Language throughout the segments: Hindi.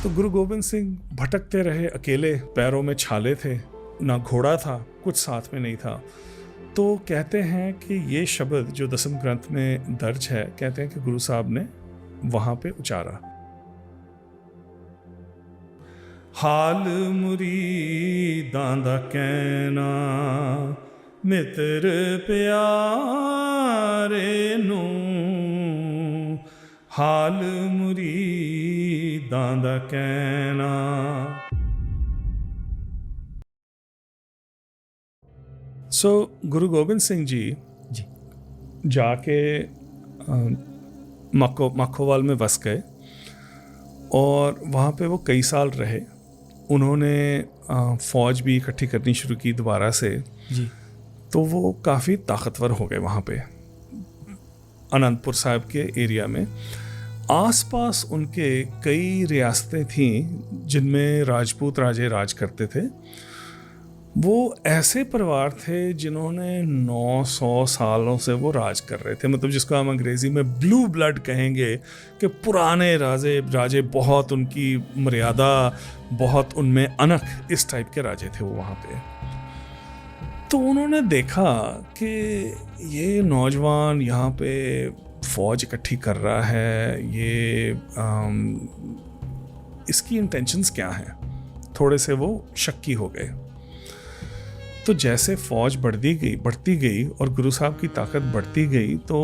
तो गुरु गोबिंद सिंह भटकते रहे अकेले, पैरों में छाले थे, ना घोड़ा था, कुछ साथ में नहीं था। तो कहते हैं कि ये शब्द जो दसम ग्रंथ में दर्ज है, कहते हैं कि गुरु साहब ने वहां पे उचारा, हाल मुरीदां दा कहना मित्र प्यारे नू, हाल मुरीदां दा कहना। सो गुरु गोबिंद सिंह जी जाके माखोवाल में बस गए और वहाँ पे वो कई साल रहे। उन्होंने फ़ौज भी इकट्ठी करनी शुरू की दोबारा से जी। तो वो काफ़ी ताकतवर हो गए वहाँ पे अनंतपुर साहिब के एरिया में। आसपास उनके कई रियासतें थीं जिनमें राजपूत राजे राज करते थे। वो ऐसे परिवार थे जिन्होंने 900 सालों से वो राज कर रहे थे, मतलब जिसको हम अंग्रेज़ी में ब्लू ब्लड कहेंगे कि पुराने राजे बहुत, उनकी मर्यादा बहुत, उनमें अनख, इस टाइप के राजे थे वो वहाँ पे। तो उन्होंने देखा कि ये नौजवान यहाँ पे फ़ौज इकट्ठी कर रहा है, ये इसकी इंटेंशंस क्या हैं। थोड़े से वो शक्की हो गए। तो जैसे फ़ौज बढ़ती गई और गुरु साहब की ताकत बढ़ती गई, तो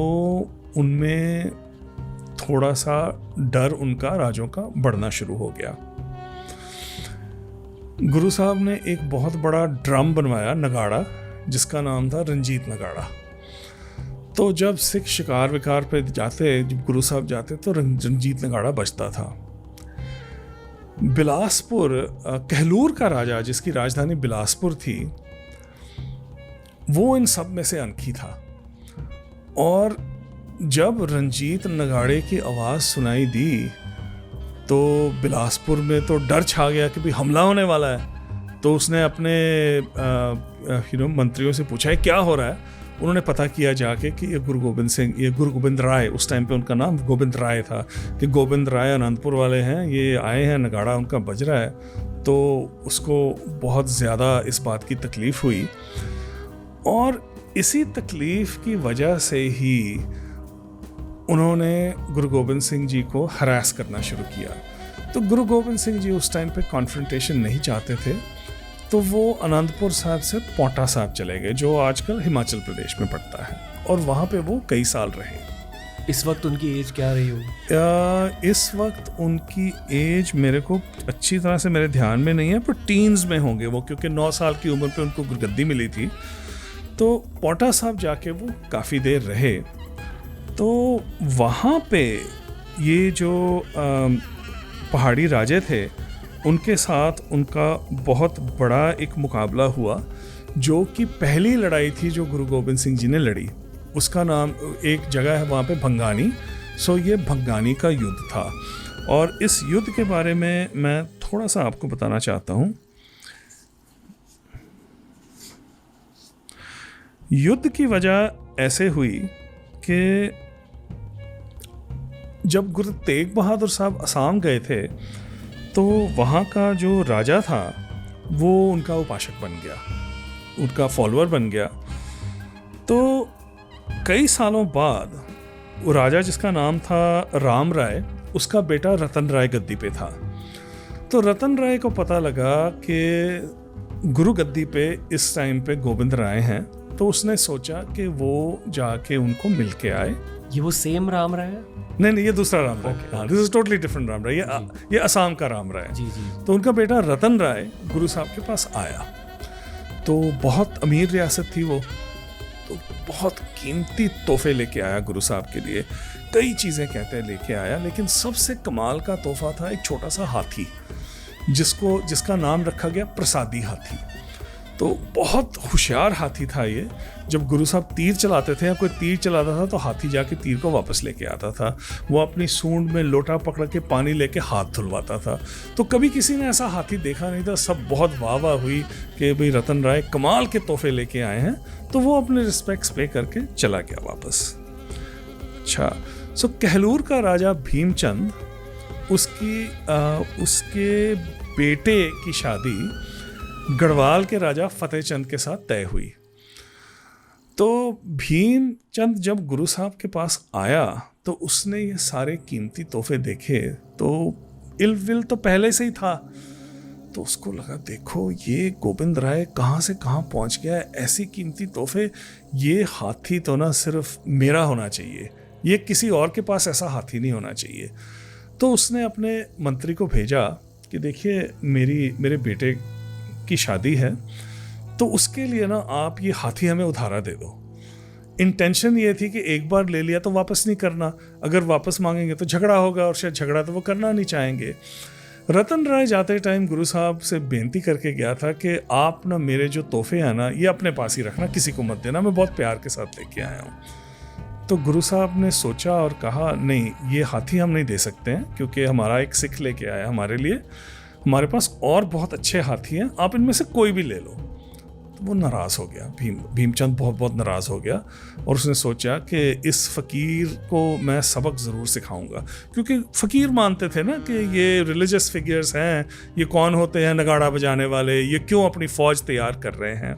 उनमें थोड़ा सा डर उनका राजों का बढ़ना शुरू हो गया। गुरु साहब ने एक बहुत बड़ा ड्रम बनवाया, नगाड़ा, जिसका नाम था रंजीत नगाड़ा। तो जब सिख शिकार विकार पे जाते, जब गुरु साहब जाते, तो रंजीत नगाड़ा बजता था। बिलासपुर, कहलूर का राजा जिसकी राजधानी बिलासपुर थी, वो इन सब में से अनखी था। और जब रंजीत नगाड़े की आवाज़ सुनाई दी तो बिलासपुर में तो डर छा गया कि भाई हमला होने वाला है। तो उसने अपने मंत्रियों से पूछा है क्या हो रहा है। उन्होंने पता किया जाके कि ये गुरु गोबिंद राय, उस टाइम पे उनका नाम गोविंद राय था, कि गोविंद राय अनंतपुर वाले हैं, ये आए हैं, नगाड़ा उनका बज रहा है। तो उसको बहुत ज़्यादा इस बात की तकलीफ़ हुई और इसी तकलीफ़ की वजह से ही उन्होंने गुरु गोबिंद सिंह जी को हरास करना शुरू किया। तो गुरु गोबिंद सिंह जी उस टाइम पे कॉन्फ्रंटेशन नहीं चाहते थे, तो वो अनंतपुर साहब से पोटा साहब चले गए, जो आजकल हिमाचल प्रदेश में पड़ता है, और वहाँ पे वो कई साल रहे। इस वक्त उनकी एज क्या रही होगी? इस वक्त उनकी एज मेरे को अच्छी तरह से मेरे ध्यान में नहीं है, पर टीन्स में होंगे वो, क्योंकि 9 साल की उम्र पे उनको गुरगद्दी मिली थी। तो पोटा साहब जाके वो काफ़ी देर रहे। तो वहाँ पे ये जो पहाड़ी राजे थे, उनके साथ उनका बहुत बड़ा एक मुकाबला हुआ, जो कि पहली लड़ाई थी जो गुरु गोबिंद सिंह जी ने लड़ी। उसका नाम, एक जगह है वहाँ पे भंगानी। सो ये भंगानी का युद्ध था। और इस युद्ध के बारे में मैं थोड़ा सा आपको बताना चाहता हूँ। युद्ध की वजह ऐसे हुई कि जब गुरु तेग बहादुर साहब असम गए थे, तो वहाँ का जो राजा था वो उनका उपासक बन गया, उनका फॉलोअर बन गया। तो कई सालों बाद वो राजा, जिसका नाम था राम राय, उसका बेटा रतन राय गद्दी पे था। तो रतन राय को पता लगा कि गुरु गद्दी पे इस टाइम पे गोविंद राय हैं। तो उसने सोचा कि वो जाके उनको मिल के आए। ये वो सेम राम राय है? नहीं, ये दूसरा राम राय है। This is totally different Ram Rai. ये असम का राम राय है। जी जी। तो उनका बेटा रतन राय गुरु साहब के पास आया। तो बहुत अमीर रियासत थी वो, तो बहुत कीमती तोहफे लेके आया गुरु साहब के लिए। कई चीज़ें कहते हैं लेके आया, लेकिन सबसे कमाल का तोहफा था एक छोटा सा हाथी, जिसका नाम रखा गया प्रसादी हाथी। तो बहुत होशियार हाथी था ये। जब गुरु साहब तीर चलाते थे या कोई तीर चलाता था, तो हाथी जाके तीर को वापस लेके आता था। वो अपनी सूंड में लोटा पकड़ के पानी लेके हाथ धुलवाता था। तो कभी किसी ने ऐसा हाथी देखा नहीं था। सब बहुत वाह वाह हुई कि भाई रतन राय कमाल के तोहफे लेके आए हैं। तो वो अपने रिस्पेक्ट्स पे करके चला गया वापस। अच्छा, सो कहलूर का राजा भीमचंद, उसके बेटे की शादी गढ़वाल के राजा फतेह चंद के साथ तय हुई। तो भीमचंद जब गुरु साहब के पास आया तो उसने ये सारे कीमती तोहफे देखे तो इल विल तो पहले से ही था। तो उसको लगा देखो ये गोविंद राय कहाँ से कहाँ पहुँच गया है, ऐसी कीमती तोहफे, ये हाथी तो ना सिर्फ मेरा होना चाहिए, ये किसी और के पास ऐसा हाथी नहीं होना चाहिए। तो उसने अपने मंत्री को भेजा कि देखिए मेरे बेटे की शादी है तो उसके लिए ना आप ये हाथी हमें उधारा दे दो। इंटेंशन ये थी कि एक बार ले लिया तो वापस नहीं करना, अगर वापस मांगेंगे तो झगड़ा होगा और शायद झगड़ा तो वो करना नहीं चाहेंगे। रतन राय जाते टाइम गुरु साहब से बेनती करके गया था कि आप ना मेरे जो तोहफे हैं ना ये अपने पास ही रखना, किसी को मत देना, मैं बहुत प्यार के साथ लेके आया हूँ। तो गुरु साहब ने सोचा और कहा नहीं, ये हाथी हम नहीं दे सकते हैं क्योंकि हमारा एक सिख लेके आया हमारे लिए, हमारे पास और बहुत अच्छे हाथी हैं, आप इनमें से कोई भी ले लो। तो वो नाराज़ हो गया, भीमचंद बहुत नाराज़ हो गया और उसने सोचा कि इस फ़कीर को मैं सबक ज़रूर सिखाऊंगा, क्योंकि फ़कीर मानते थे ना कि ये रिलीजियस फिगर्स हैं, ये कौन होते हैं नगाड़ा बजाने वाले, ये क्यों अपनी फ़ौज तैयार कर रहे हैं।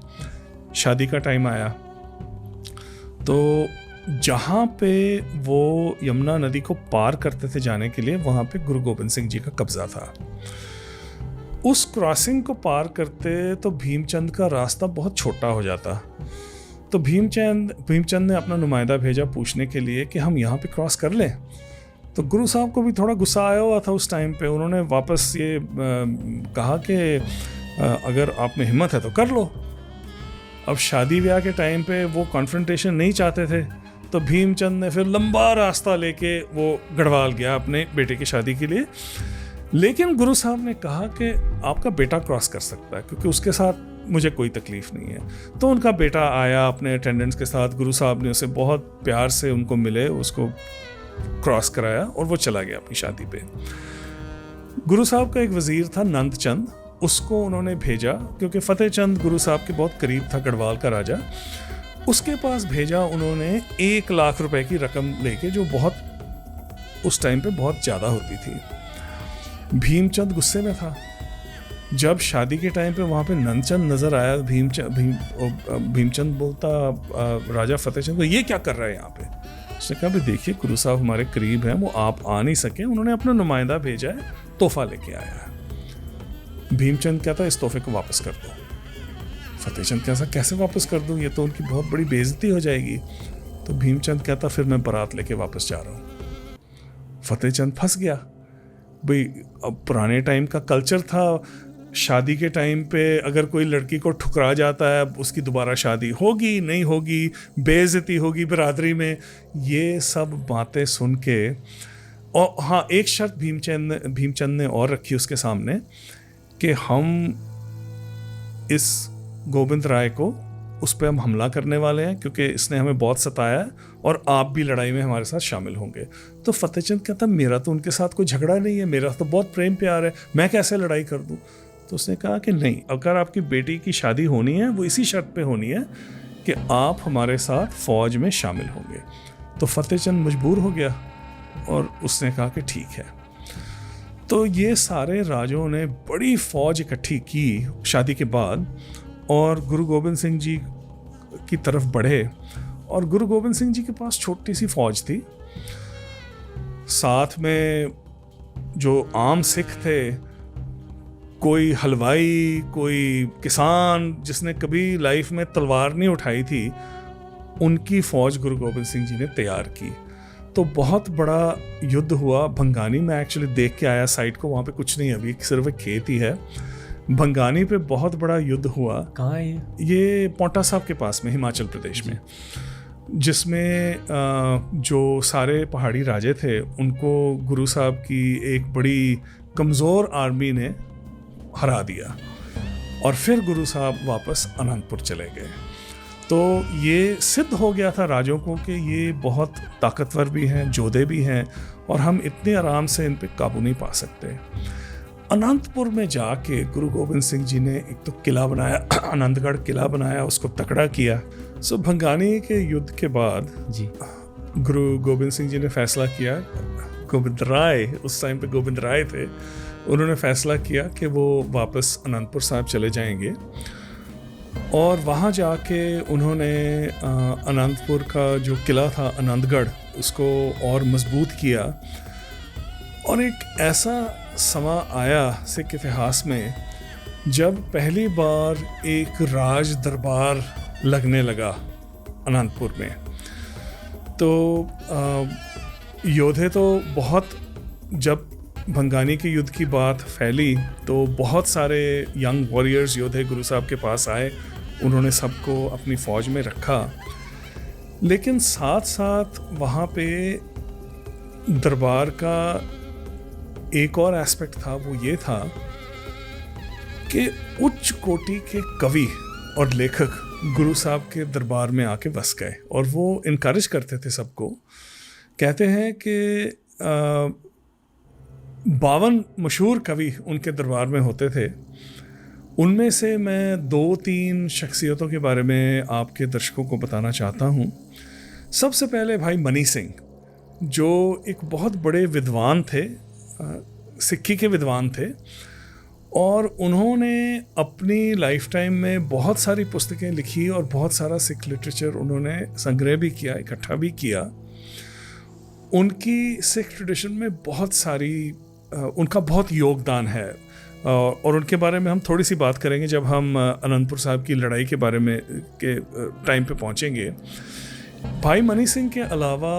शादी का टाइम आया तो जहाँ पे वो यमुना नदी को पार करते थे जाने के लिए, वहाँ पे गुरु गोबिंद सिंह जी का कब्ज़ा था। उस क्रॉसिंग को पार करते तो भीमचंद का रास्ता बहुत छोटा हो जाता। तो भीमचंद ने अपना नुमाइंदा भेजा पूछने के लिए कि हम यहाँ पे क्रॉस कर लें। तो गुरु साहब को भी थोड़ा गुस्सा आया हुआ था उस टाइम पे। उन्होंने वापस ये कहा कि अगर आप में हिम्मत है तो कर लो। अब शादी ब्याह के टाइम पे वो कॉन्फ्रंटेशन नहीं चाहते थे, तो भीमचंद ने फिर लंबा रास्ता लेके वो गढ़वाल गया अपने बेटे की शादी के लिए। लेकिन गुरु साहब ने कहा कि आपका बेटा क्रॉस कर सकता है क्योंकि उसके साथ मुझे कोई तकलीफ नहीं है। तो उनका बेटा आया अपने अटेंडेंट्स के साथ, गुरु साहब ने उसे बहुत प्यार से उनको मिले, उसको क्रॉस कराया और वो चला गया अपनी शादी पे। गुरु साहब का एक वजीर था नंद चंद, उसको उन्होंने भेजा क्योंकि फतेह चंद गुरु साहब के बहुत करीब था, गढ़वाल का राजा। उसके पास भेजा उन्होंने 1 लाख रुपए की रकम लेके, जो बहुत उस टाइम पे बहुत ज़्यादा होती थी। भीमचंद गुस्से में था। जब शादी के टाइम पे वहाँ पे नंदचंद नजर आया, भीमचंद बोलता राजा फतेह चंद को, ये क्या कर रहा है यहाँ पे। उसने कहा भी देखिए गुरु साहब हमारे करीब हैं, वो आप आ नहीं सके, उन्होंने अपना नुमाइंदा भेजा है, तोहफा लेके आया है। भीमचंद कहता इस तोहफे को वापस कर दो। फतेह चंद कहता कैसे वापस कर दूँ, ये तो उनकी बहुत बड़ी बेइज्जती हो जाएगी। तो भीमचंद कहता फिर मैं बारात लेके वापस जा रहा हूँ। फतेह चंद फंस गया। भाई अब पुराने टाइम का कल्चर था, शादी के टाइम पे अगर कोई लड़की को ठुकरा जाता है उसकी दोबारा शादी होगी नहीं होगी, बेइज्जती होगी बिरादरी में, ये सब बातें सुन के। और हाँ, एक शर्त भीमचंद ने और रखी उसके सामने कि हम इस गोविंद राय को, उस पर हम हमला करने वाले हैं क्योंकि इसने हमें बहुत सताया है और आप भी लड़ाई में हमारे साथ शामिल होंगे। तो फतेह चंद कहता मेरा तो उनके साथ कोई झगड़ा नहीं है, मेरा तो बहुत प्रेम प्यार है, मैं कैसे लड़ाई कर दूं। तो उसने कहा कि नहीं, अगर आपकी बेटी की शादी होनी है वो इसी शर्त पे होनी है कि आप हमारे साथ फौज में शामिल होंगे। तो फतेह चंद मजबूर हो गया और उसने कहा कि ठीक है। तो ये सारे राजों ने बड़ी फौज इकट्ठी की शादी के बाद और गुरु गोबिंद सिंह जी की तरफ बढ़े। और गुरु गोबिंद सिंह जी के पास छोटी सी फौज थी, साथ में जो आम सिख थे, कोई हलवाई, कोई किसान जिसने कभी लाइफ में तलवार नहीं उठाई थी, उनकी फौज गुरु गोबिंद सिंह जी ने तैयार की। तो बहुत बड़ा युद्ध हुआ भंगानी में। एक्चुअली देख के आया साइट को, वहाँ पे कुछ नहीं, अभी सिर्फ एक खेत ही है। भंगानी पे बहुत बड़ा युद्ध हुआ। कहाँ है ये पौंटा साहब के पास में, हिमाचल प्रदेश में, जिसमें जो सारे पहाड़ी राजे थे उनको गुरु साहब की एक बड़ी कमज़ोर आर्मी ने हरा दिया और फिर गुरु साहब वापस अनंतपुर चले गए। तो ये सिद्ध हो गया था राजों को कि ये बहुत ताकतवर भी हैं, जोधे भी हैं और हम इतने आराम से इन पे काबू नहीं पा सकते। अनंतपुर में जाके गुरु गोबिंद सिंह जी ने एक तो किला बनाया, आनंदगढ़ किला बनाया, उसको तकड़ा किया। सो भंगानी के युद्ध के बाद जी गुरु गोबिंद सिंह जी ने फैसला किया गोविंद राय, उस टाइम पे गोविंद राय थे, उन्होंने फैसला किया कि वो वापस आनंदपुर साहिब चले जाएंगे और वहाँ जाके उन्होंने आनंदपुर का जो किला था आनंदगढ़, उसको और मजबूत किया। और एक ऐसा समा आया सिख इतिहास में जब पहली बार एक राज दरबार लगने लगा आनंदपुर में। तो योद्धे तो बहुत, जब भंगानी के युद्ध की बात फैली तो बहुत सारे यंग वॉरियर्स योद्धे गुरु साहब के पास आए, उन्होंने सबको अपनी फ़ौज में रखा। लेकिन साथ साथ वहाँ पे दरबार का एक और एस्पेक्ट था, वो ये था कि उच्च कोटि के कवि और लेखक गुरु साहब के दरबार में आके बस गए और वो इनकरेज करते थे सबको। कहते हैं कि 52 मशहूर कवि उनके दरबार में होते थे। उनमें से मैं 2-3 शख्सियतों के बारे में आपके दर्शकों को बताना चाहता हूँ। सबसे पहले भाई मनी सिंह, जो एक बहुत बड़े विद्वान थे, सिक्खी के विद्वान थे, और उन्होंने अपनी लाइफ टाइम में बहुत सारी पुस्तकें लिखी और बहुत सारा सिख लिटरेचर उन्होंने संग्रह भी किया, इकट्ठा भी किया। उनकी सिख ट्रेडिशन में बहुत सारी उनका बहुत योगदान है और उनके बारे में हम थोड़ी सी बात करेंगे जब हम आनंदपुर साहिब की लड़ाई के बारे में के टाइम पे पहुंचेंगे। भाई मनी सिंह के अलावा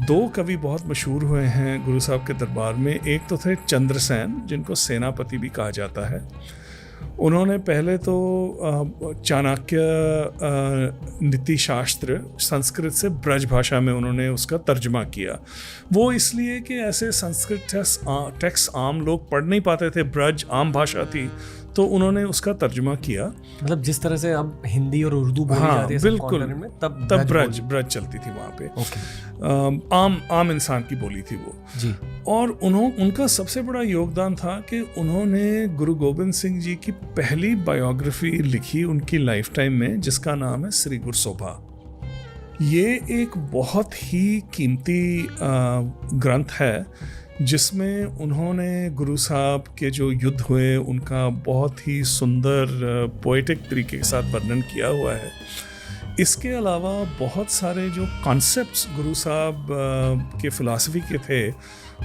2 कवि बहुत मशहूर हुए हैं गुरु साहब के दरबार में। एक तो थे चंद्रसेन, जिनको सेनापति भी कहा जाता है। उन्होंने पहले तो चाणक्य नीति शास्त्र संस्कृत से ब्रज भाषा में उन्होंने उसका तर्जुमा किया। वो इसलिए कि ऐसे संस्कृत टेक्स्ट आम लोग पढ़ नहीं पाते थे, ब्रज आम भाषा थी, तो उन्होंने उसका तर्जुमा किया। मतलब जिस तरह से अब हिंदी और उर्दू बोली जाती है बिल्कुल में, तब ब्रज चलती थी वहाँ पे। आम इंसान की बोली थी वो जी। और उनका सबसे बड़ा योगदान था कि उन्होंने गुरु गोबिंद सिंह जी की पहली बायोग्राफी लिखी उनकी लाइफ टाइम में, जिसका नाम है श्री गुरसोभा। ये एक बहुत ही कीमती ग्रंथ है जिसमें उन्होंने गुरु साहब के जो युद्ध हुए उनका बहुत ही सुंदर पोएटिक तरीके के साथ वर्णन किया हुआ है। इसके अलावा बहुत सारे जो कॉन्सेप्ट्स गुरु साहब के फ़िलासफ़ी के थे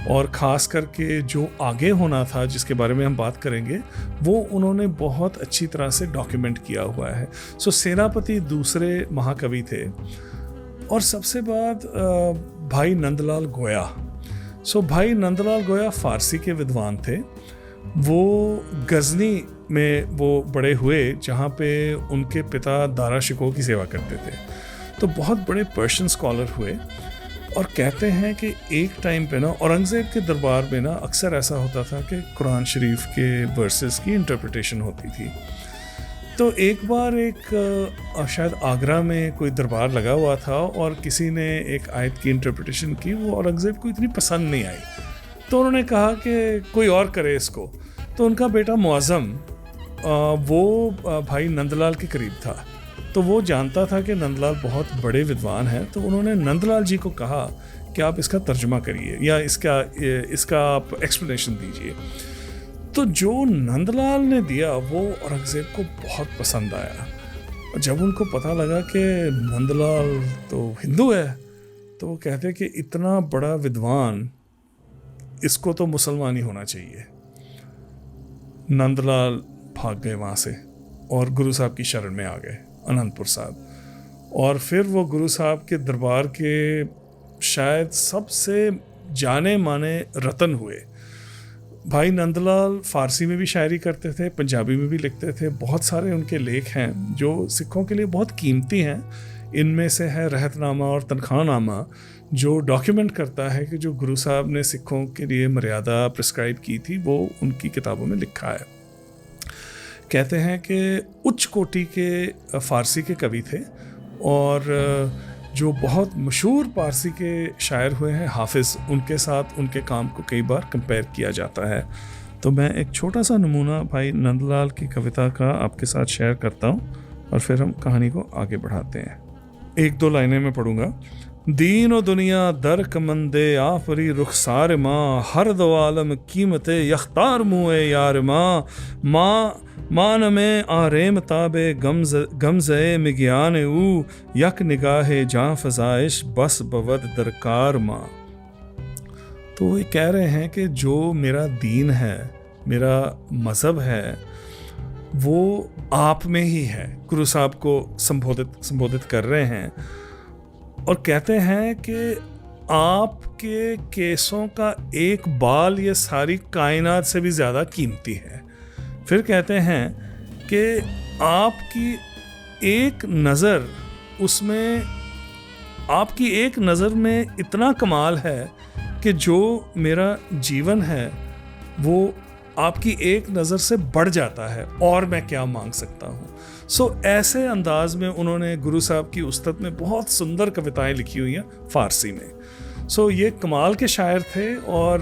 और ख़ास करके जो आगे होना था, जिसके बारे में हम बात करेंगे, वो उन्होंने बहुत अच्छी तरह से डॉक्यूमेंट किया हुआ है। सो सेनापति दूसरे महाकवि थे। और सबसे बाद भाई नंदलाल गोया। भाई नंदलाल गोया फ़ारसी के विद्वान थे। वो गज़नी में वो बड़े हुए, जहाँ पे उनके पिता दारा शिकोह की सेवा करते थे। तो बहुत बड़े पर्शियन स्कॉलर हुए। और कहते हैं कि एक टाइम पे ना औरंगज़ेब के दरबार में ना अक्सर ऐसा होता था कि कुरान शरीफ के वर्सेस की इंटरप्रिटेशन होती थी। तो एक बार शायद आगरा में कोई दरबार लगा हुआ था और किसी ने एक आयत की इंटरप्रिटेशन की, वो औरंगज़ेब को इतनी पसंद नहीं आई। तो उन्होंने कहा कि कोई और करे इसको। तो उनका बेटा मुआज़म वो भाई नंदलाल के करीब था, तो वो जानता था कि नंदलाल बहुत बड़े विद्वान हैं। तो उन्होंने नंदलाल जी को कहा कि आप इसका तर्जुमा करिए या इसका आप एक्सप्लेनेशन दीजिए। तो जो नंदलाल ने दिया वो औरंगज़ेब को बहुत पसंद आया। जब उनको पता लगा कि नंदलाल तो हिंदू है, तो वो कहते कि इतना बड़ा विद्वान, इसको तो मुसलमान ही होना चाहिए। नंदलाल भाग गए वहाँ से और गुरु साहब की शरण में आ गए आनंदपुर साहब। और फिर वो गुरु साहब के दरबार के शायद सबसे जाने माने रतन हुए। भाई नंदलाल फ़ारसी में भी शायरी करते थे, पंजाबी में भी लिखते थे। बहुत सारे उनके लेख हैं जो सिखों के लिए बहुत कीमती हैं। इनमें से है रहतनामा और तनख्वाहनामा, जो डॉक्यूमेंट करता है कि जो गुरु साहब ने सिखों के लिए मर्यादा प्रिस्क्राइब की थी, वो उनकी किताबों में लिखा है। कहते हैं कि उच्च कोटि के फ़ारसी के कवि थे और जो बहुत मशहूर पारसी के शायर हुए हैं हाफिज़, उनके साथ उनके काम को कई बार कंपेयर किया जाता है। तो मैं एक छोटा सा नमूना भाई नंदलाल की कविता का आपके साथ शेयर करता हूँ और फिर हम कहानी को आगे बढ़ाते हैं। 1-2 लाइनें मैं पढ़ूँगा। दीन दुनिया दरक मंदे आफरी रुखसार माँ, हर दो आलम कीमते यख्तार मुए यार माँ मान में आरेम ताबे गमज़े मिग्यान ऊ, यक निगाहे जाँ फजाइश बस बवद दरकार माँ। तो वो कह रहे हैं कि जो मेरा दीन है, मेरा मज़हब है, वो आप में ही है। गुरु साहब को संबोधित कर रहे हैं और कहते हैं कि आपके केसों का एक बाल ये सारी कायनात से भी ज़्यादा कीमती है। फिर कहते हैं कि आपकी एक नज़र, उसमें आपकी एक नज़र में इतना कमाल है कि जो मेरा जीवन है वो आपकी एक नज़र से बढ़ जाता है, और मैं क्या मांग सकता हूँ। सो ऐसे अंदाज में उन्होंने गुरु साहब की उस्तत में बहुत सुंदर कविताएं लिखी हुई हैं फ़ारसी में। सो ये कमाल के शायर थे। और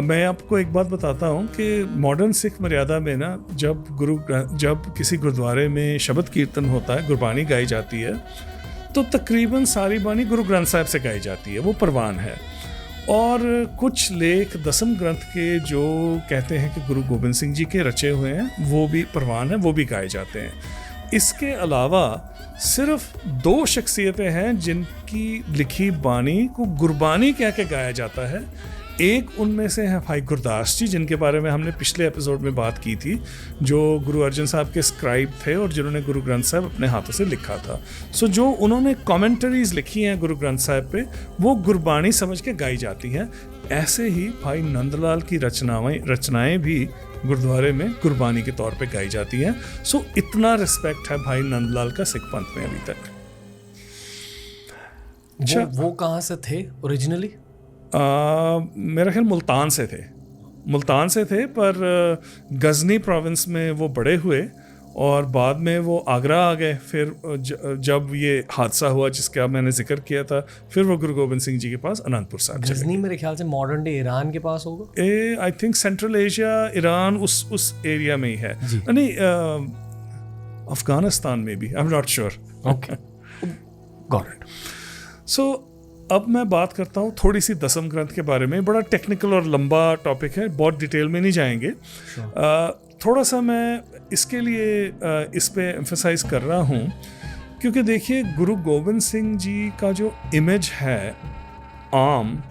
मैं आपको एक बात बताता हूँ कि मॉडर्न सिख मर्यादा में ना, जब किसी गुरुद्वारे में शब्द कीर्तन होता है, गुरबानी गाई जाती है, तो तकरीबन सारी बानी गुरु ग्रंथ साहिब से गाई जाती है, वो परवान है। और कुछ लेख दसम ग्रंथ के जो कहते हैं कि गुरु गोबिंद सिंह जी के रचे हुए हैं, वो भी परवान है, वो भी गाए जाते हैं। इसके अलावा सिर्फ 2 शख्सियतें हैं जिनकी लिखी बानी को गुरबानी कह के गाया जाता है। एक उनमें से है भाई गुरदास जी, जिनके बारे में हमने पिछले एपिसोड में बात की थी, जो गुरु अर्जन साहब के स्क्राइब थे और जिन्होंने गुरु ग्रंथ साहब अपने हाथों से लिखा था। सो जो उन्होंने कमेंटरीज लिखी हैं गुरु ग्रंथ साहब पे, वो गुरबानी समझ के गाई जाती हैं। ऐसे ही भाई नंदलाल की रचनाएं भी गुरुद्वारे में गुरबानी के तौर पे गाई जाती हैं। सो इतना रिस्पेक्ट है भाई नंदलाल का सिख पंथ में अभी तक। वो कहाँ से थे ओरिजिनली? मेरा ख्याल मुल्तान से थे, पर गजनी प्रोविंस में वो बड़े हुए और बाद में वो आगरा आ गए। फिर जब ये हादसा हुआ जिसका मैंने जिक्र किया था, फिर वो गुरु गोबिंद सिंह जी के पास अनंतपुर साहब चले। गजनी मेरे ख्याल से मॉडर्न डे ईरान के पास होगा। I think central Asia, Iran उस एरिया में ही है। नहीं, अफगानिस्तान में भी, I am not sure. Okay, got it. So अब मैं बात करता हूँ थोड़ी सी दसम ग्रंथ के बारे में। बड़ा टेक्निकल और लंबा टॉपिक है, बहुत डिटेल में नहीं जाएंगे। थोड़ा सा मैं इसके लिए इस पे एम्फसाइज कर रहा हूँ क्योंकि देखिए, गुरु गोबिंद सिंह जी का जो इमेज है आम,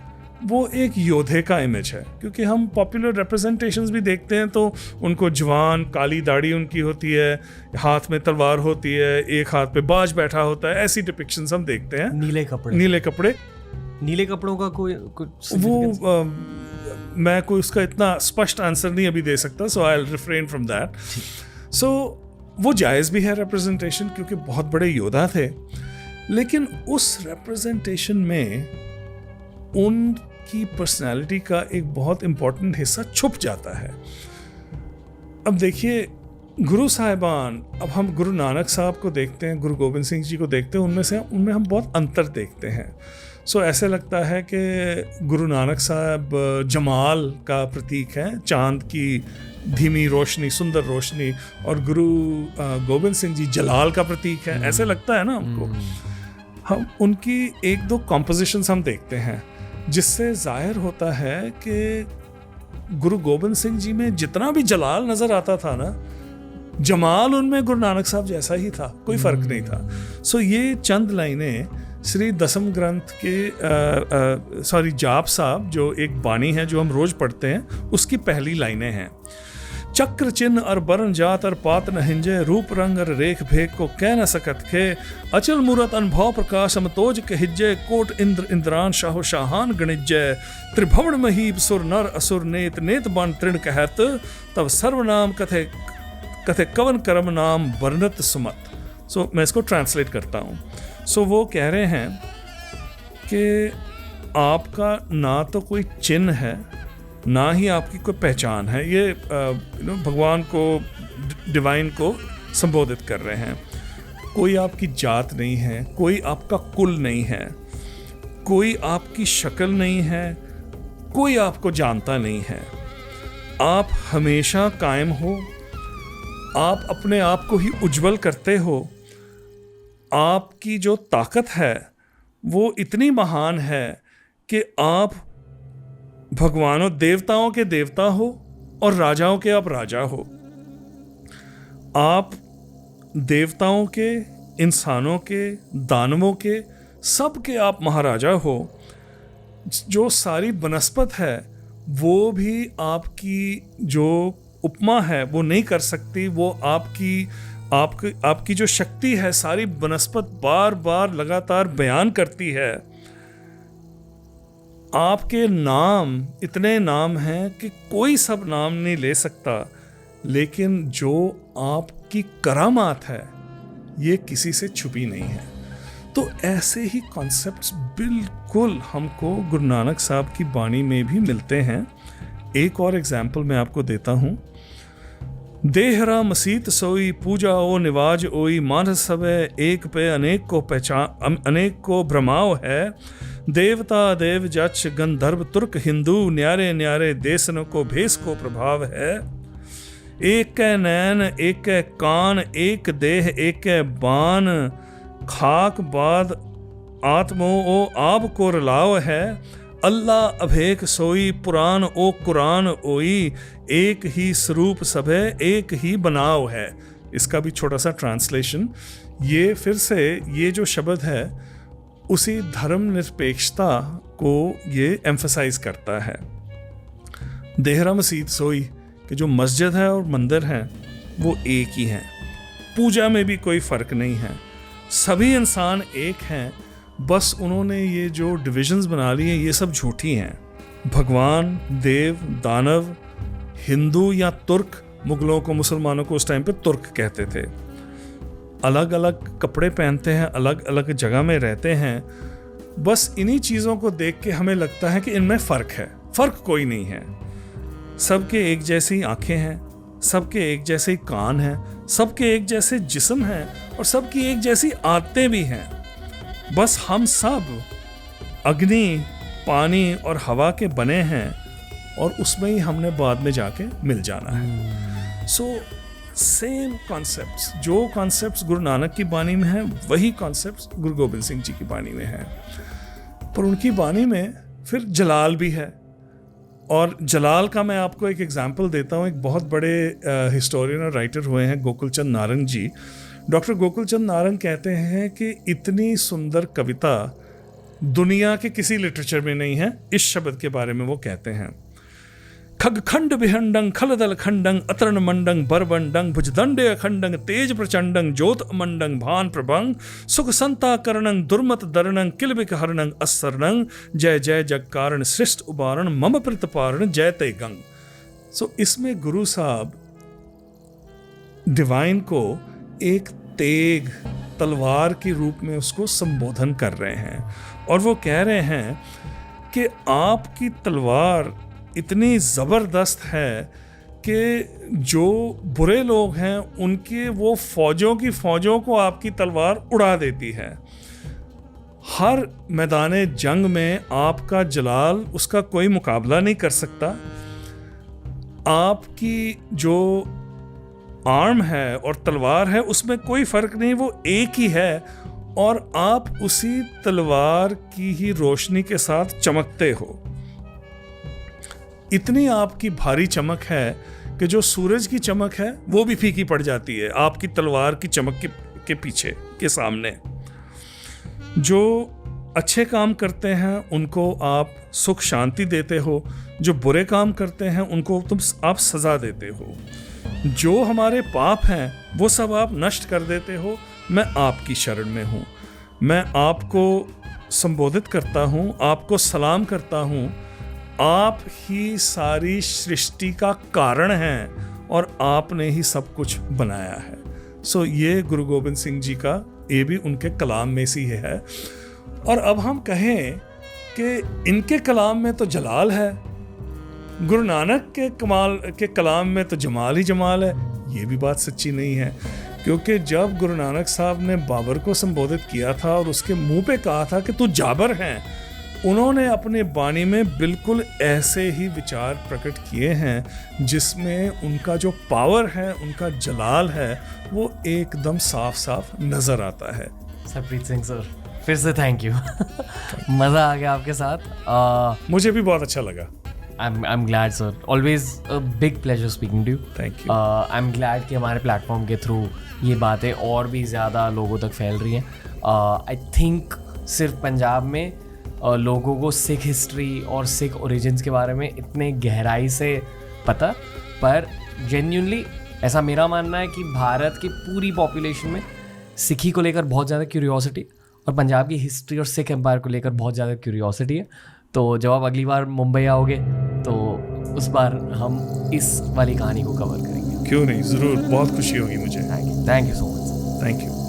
वो एक योद्धे का इमेज है। क्योंकि हम पॉपुलर रिप्रेजेंटेशंस भी देखते हैं तो उनको जवान, काली दाढ़ी उनकी होती है, हाथ में तलवार होती है, एक हाथ पे बाज बैठा होता है, ऐसी डिपिक्शंस हम देखते हैं। नीले कपड़ों का कोई वो मैं कोई उसका इतना स्पष्ट आंसर नहीं अभी दे सकता, so I will refrain from that. So वो जायज़ भी है रिप्रेजेंटेशन, क्योंकि बहुत बड़े योद्धा थे, लेकिन उस रिप्रेजेंटेशन में उनकी पर्सनालिटी का एक बहुत इम्पोर्टेंट हिस्सा छुप जाता है। अब देखिए, गुरु साहिबान, अब हम गुरु नानक साहब को देखते हैं, गुरु गोबिंद सिंह जी को देखते हैं, उनमें हम बहुत अंतर देखते हैं। सो ऐसे लगता है कि गुरु नानक साहब जमाल का प्रतीक हैं, चांद की धीमी रोशनी, सुंदर रोशनी, और गुरु गोबिंद सिंह जी जलाल का प्रतीक है। ऐसे लगता है ना हमको। हम उनकी 1-2 कॉम्पोजिशंस हम देखते हैं जिससे जाहिर होता है कि गुरु गोबिंद सिंह जी में जितना भी जलाल नजर आता था ना, जमाल उनमें गुरु नानक साहब जैसा ही था, कोई फर्क नहीं था। सो ये चंद लाइनें श्री दसम ग्रंथ के जाप साहब, जो एक बानी है जो हम रोज पढ़ते हैं, उसकी पहली लाइनें हैं। चक्र चिन्ह और बरन जात और पात न हिंजे, रूप रंग और रेख भेख को कह न सकत खे, अचल मूरत अनुभव प्रकाश अमतोज के हिज्जे, कोट इंद्र इंद्रान शाहो शाहान गणिज्जय, त्रिभुवन महीप सुर नर असुर नेत नेत बन तृण कहत, तब सर्वनाम कथे कथे कवन कर्म नाम वर्णत सुमत। सो मैं इसको ट्रांसलेट करता हूँ। सो वो कह रहे हैं कि आपका ना तो कोई चिन्ह है, ना ही आपकी कोई पहचान है। ये भगवान को, डिवाइन को संबोधित कर रहे हैं। कोई आपकी जात नहीं है, कोई आपका कुल नहीं है, कोई आपकी शक्ल नहीं है, कोई आपको जानता नहीं है। आप हमेशा कायम हो, आप अपने आप को ही उज्जवल करते हो। आपकी जो ताकत है वो इतनी महान है कि आप भगवानों देवताओं के देवता हो और राजाओं के आप राजा हो। आप देवताओं के, इंसानों के, दानवों के, सब के आप महाराजा हो। जो सारी बनस्पत है वो भी आपकी जो उपमा है वो नहीं कर सकती। वो आपकी जो शक्ति है सारी बनस्पत बार बार लगातार बयान करती है। आपके नाम, इतने नाम हैं कि कोई सब नाम नहीं ले सकता, लेकिन जो आपकी करामात है ये किसी से छुपी नहीं है। तो ऐसे ही कॉन्सेप्ट्स बिल्कुल हमको गुरु नानक साहब की बाणी में भी मिलते हैं। एक और एग्जाम्पल मैं आपको देता हूँ। देहरा मसीत सोई पूजा ओ निवाज ओई, मानस सबे एक पे अनेक को पहचान, अनेक को भ्रमाव है। देवता देव जच गंधर्व तुर्क हिंदू, न्यारे न्यारे देसन को भेस को प्रभाव है। एक नैन एक कान, एक देह एक बान, खाक बाद आत्मो ओ आप को रलाव है। अल्लाह अभेक सोई पुराण ओ कुरान ओई, एक ही स्वरूप सभे एक ही बनाव है। इसका भी छोटा सा ट्रांसलेशन। ये फिर से ये जो शब्द है उसी धर्म निरपेक्षता को ये एम्फसाइज करता है। देहरा मसीत सोई कि जो मस्जिद है और मंदिर है वो एक ही हैं, पूजा में भी कोई फ़र्क नहीं है, सभी इंसान एक हैं। बस उन्होंने ये जो डिविजन्स बना ली हैं ये सब झूठी हैं। भगवान, देव, दानव, हिंदू या तुर्क, मुगलों को, मुसलमानों को उस टाइम पे तुर्क कहते थे, अलग अलग कपड़े पहनते हैं, अलग अलग जगह में रहते हैं। बस इन्हीं चीज़ों को देख के हमें लगता है कि इनमें फ़र्क है। फ़र्क कोई नहीं है। सबके एक जैसी आंखें हैं, सबके एक जैसे कान हैं, सबके एक जैसे जिस्म हैं और सबकी एक जैसी आदतें भी हैं। बस हम सब अग्नि, पानी और हवा के बने हैं और उसमें ही हमने बाद में जाके मिल जाना है। सो सेम कॉन्सेप्ट्स, जो कॉन्सेप्ट्स गुरु नानक की बानी में हैं वही कॉन्सेप्ट्स गुरु गोबिंद सिंह जी की बानी में हैं। पर उनकी बानी में फिर जलाल भी है। और जलाल का मैं आपको एक एग्जांपल देता हूँ। एक बहुत बड़े हिस्टोरियन और राइटर हुए हैं गोकुलचंद नारंग जी। डॉक्टर गोकुलचंद नारंग कहते हैं कि इतनी सुंदर कविता दुनिया के किसी लिटरेचर में नहीं है। इस शब्द के बारे में वो कहते हैं, खगखंड विहंडंग खलदल खंडंग अतरण मंडंग बरबंडंग भुजदंडे अखंडंग तेज प्रचंडंग ज्योत मंडंग भान प्रभंग सुख संता करणंग दुर्मत दरणंग किलबिक हरणंग असरणंग जय जय जग कारण सृष्ट उबारण मम प्रतिपारण जय ते गंग। सो इसमें गुरु साहब डिवाइन को एक तेग, तलवार के रूप में उसको संबोधन कर रहे हैं और वो कह रहे हैं कि आपकी तलवार इतनी ज़बरदस्त है कि जो बुरे लोग हैं उनके वो फौजों को आपकी तलवार उड़ा देती है। हर मैदाने जंग में आपका जलाल, उसका कोई मुकाबला नहीं कर सकता। आपकी जो आर्म है और तलवार है उसमें कोई फ़र्क नहीं, वो एक ही है और आप उसी तलवार की ही रोशनी के साथ चमकते हो। इतनी आपकी भारी चमक है कि जो सूरज की चमक है वो भी फीकी पड़ जाती है आपकी तलवार की चमक के पीछे, के सामने। जो अच्छे काम करते हैं उनको आप सुख शांति देते हो, जो बुरे काम करते हैं उनको आप सज़ा देते हो। जो हमारे पाप हैं वो सब आप नष्ट कर देते हो। मैं आपकी शरण में हूँ, मैं आपको संबोधित करता हूँ, आपको सलाम करता हूँ। आप ही सारी सृष्टि का कारण हैं और आपने ही सब कुछ बनाया है। सो ये गुरु गोबिंद सिंह जी का, ये भी उनके कलाम में से ही है। और अब हम कहें कि इनके कलाम में तो जलाल है, गुरु नानक के कलाम में तो जमाल ही जमाल है, ये भी बात सच्ची नहीं है। क्योंकि जब गुरु नानक साहब ने बाबर को संबोधित किया था और उसके मुंह पे कहा था कि तू जाबर है, उन्होंने अपने बानी में बिल्कुल ऐसे ही विचार प्रकट किए हैं जिसमें उनका जो पावर है, उनका जलाल है, वो एकदम साफ साफ नजर आता है। सरप्रीत सिंह सर, फिर से थैंक यू। मज़ा आ गया आपके साथ। मुझे भी बहुत अच्छा लगा। I'm glad, sir. Always a big pleasure speaking to you. Thank you. I'm glad कि हमारे प्लेटफॉर्म के थ्रू ये बातें और भी ज़्यादा लोगों तक फैल रही हैं। I think सिर्फ पंजाब में लोगों को सिख हिस्ट्री और सिख ओरिजिन्स के बारे में इतने गहराई से पता, पर जेन्युइनली ऐसा मेरा मानना है कि भारत की पूरी पॉपुलेशन में सिखी को लेकर बहुत ज़्यादा क्यूरियोसिटी और पंजाब की हिस्ट्री और सिख एम्पायर को लेकर बहुत ज़्यादा क्यूरियोसिटी है। तो जब आप अगली बार मुंबई आओगे तो उस बार हम इस वाली कहानी को कवर करेंगे। क्यों नहीं, ज़रूर, बहुत खुशी होगी मुझे। Thank you so much. Thank you.